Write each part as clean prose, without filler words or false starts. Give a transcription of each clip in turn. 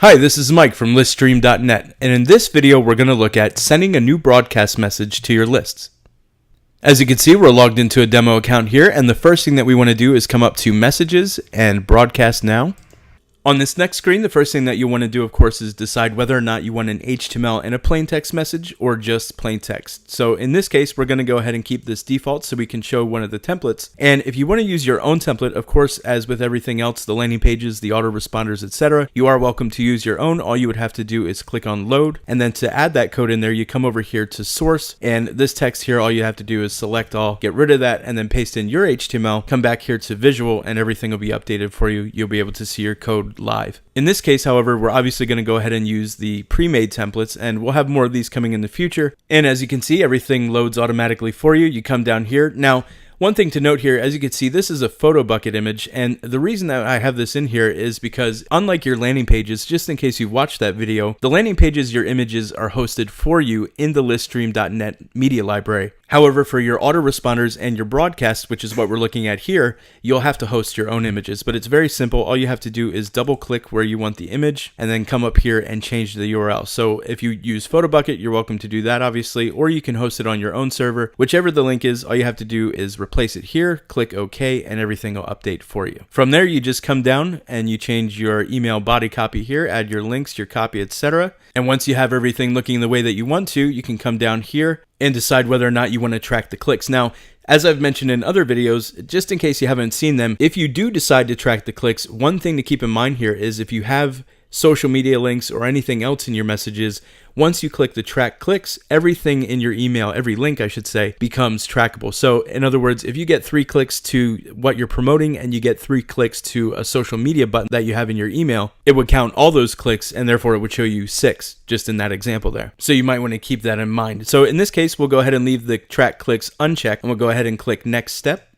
Hi, this is Mike from liststream.net, and in this video we're going to look at sending a new broadcast message to your lists. As you can see, we're logged into a demo account here, and the first thing that we want to do is come up to Messages and Broadcast Now. On this next screen, the first thing that you want to do, of course, is decide whether or not you want an HTML and a plain text message or just plain text. So in this case, we're going to go ahead and keep this default so we can show one of the templates. And if you want to use your own template, of course, as with everything else, the landing pages, the autoresponders, etc., you are welcome to use your own. All you would have to do is click on load. And then to add that code in there, you come over here to source. And this text here, all you have to do is select all, get rid of that, and then paste in your HTML, come back here to visual, and everything will be updated for you. You'll be able to see your code live. In this case, however, we're obviously going to go ahead and use the pre-made templates, and we'll have more of these coming in the future. And as you can see, everything loads automatically for you. You come down here. Now, one thing to note here, as you can see, this is a photo bucket image, and the reason that I have this in here is because unlike your landing pages, just in case you've watched that video, the landing pages, your images are hosted for you in the liststream.net media library. However, for your autoresponders and your broadcasts, which is what we're looking at here, you'll have to host your own images, but it's very simple. All you have to do is double click where you want the image and then come up here and change the URL. So if you use PhotoBucket, you're welcome to do that, obviously, or you can host it on your own server. Whichever the link is, all you have to do is replace it here, click OK, and everything will update for you. From there, you just come down and you change your email body copy here, add your links, your copy, etc. And once you have everything looking the way that you want to, you can come down here and decide whether or not you want to track the clicks. Now, as I've mentioned in other videos, just in case you haven't seen them, if you do decide to track the clicks, one thing to keep in mind here is if you have social media links or anything else in your messages, once you click the track clicks, everything in your email, every link I should say, becomes trackable. So in other words, if you get 3 clicks to what you're promoting and you get 3 clicks to a social media button that you have in your email, it would count all those clicks and therefore it would show you 6 just in that example there. So you might want to keep that in mind. So in this case, we'll go ahead and leave the track clicks unchecked and we'll go ahead and click next step.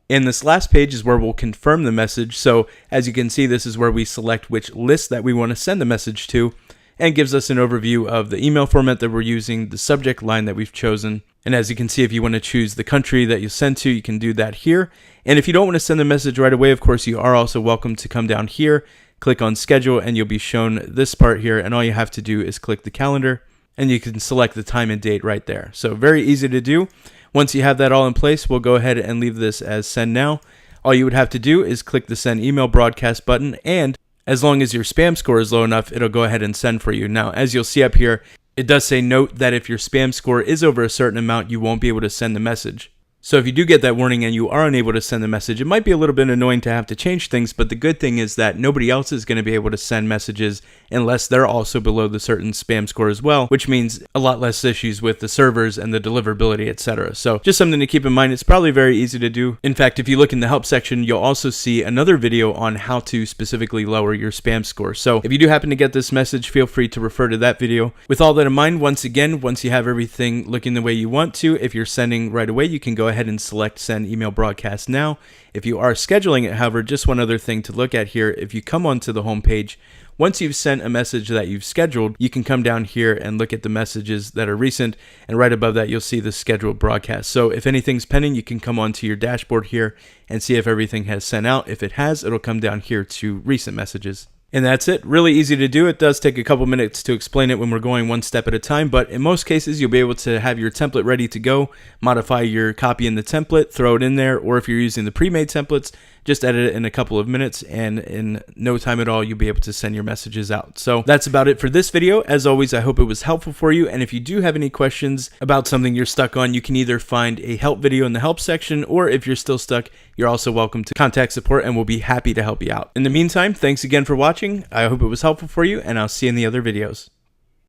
And this last page is where we'll confirm the message. So as you can see, this is where we select which list that we want to send the message to, and gives us an overview of the email format that we're using, the subject line that we've chosen. And as you can see, if you want to choose the country that you send to, you can do that here. And if you don't want to send the message right away, of course, you are also welcome to come down here, click on schedule, and you'll be shown this part here. And all you have to do is click the calendar and you can select the time and date right there. So very easy to do. Once you have that all in place, we'll go ahead and leave this as send now. All you would have to do is click the send email broadcast button, and as long as your spam score is low enough, it'll go ahead and send for you. Now, as you'll see up here, it does say note that if your spam score is over a certain amount, you won't be able to send the message. So if you do get that warning and you are unable to send the message, it might be a little bit annoying to have to change things, but the good thing is that nobody else is going to be able to send messages unless they're also below the certain spam score as well, which means a lot less issues with the servers and the deliverability, etc. So just something to keep in mind. It's probably very easy to do. In fact, if you look in the help section, you'll also see another video on how to specifically lower your spam score. So if you do happen to get this message, feel free to refer to that video. With all that in mind, once again, once you have everything looking the way you want to, if you're sending right away, you can go ahead and select send email broadcast now. If you are scheduling it, however, just one other thing to look at here, if you come onto the home page, once you've sent a message that you've scheduled, you can come down here and look at the messages that are recent, and right above that you'll see the scheduled broadcast. So if anything's pending, you can come onto your dashboard here and see if everything has sent out. If it has, it'll come down here to recent messages. And that's it. Really easy to do. It does take a couple minutes to explain it when we're going one step at a time, but in most cases you'll be able to have your template ready to go, modify your copy in the template, throw it in there, or if you're using the pre-made templates, just edit it in a couple of minutes, and in no time at all you'll be able to send your messages out. So that's about it for this video. As always, I hope it was helpful for you, and if you do have any questions about something you're stuck on, you can either find a help video in the help section, or if you're still stuck, you're also welcome to contact support and we'll be happy to help you out. In the meantime, thanks again for watching. I hope it was helpful for you, and I'll see you in the other videos.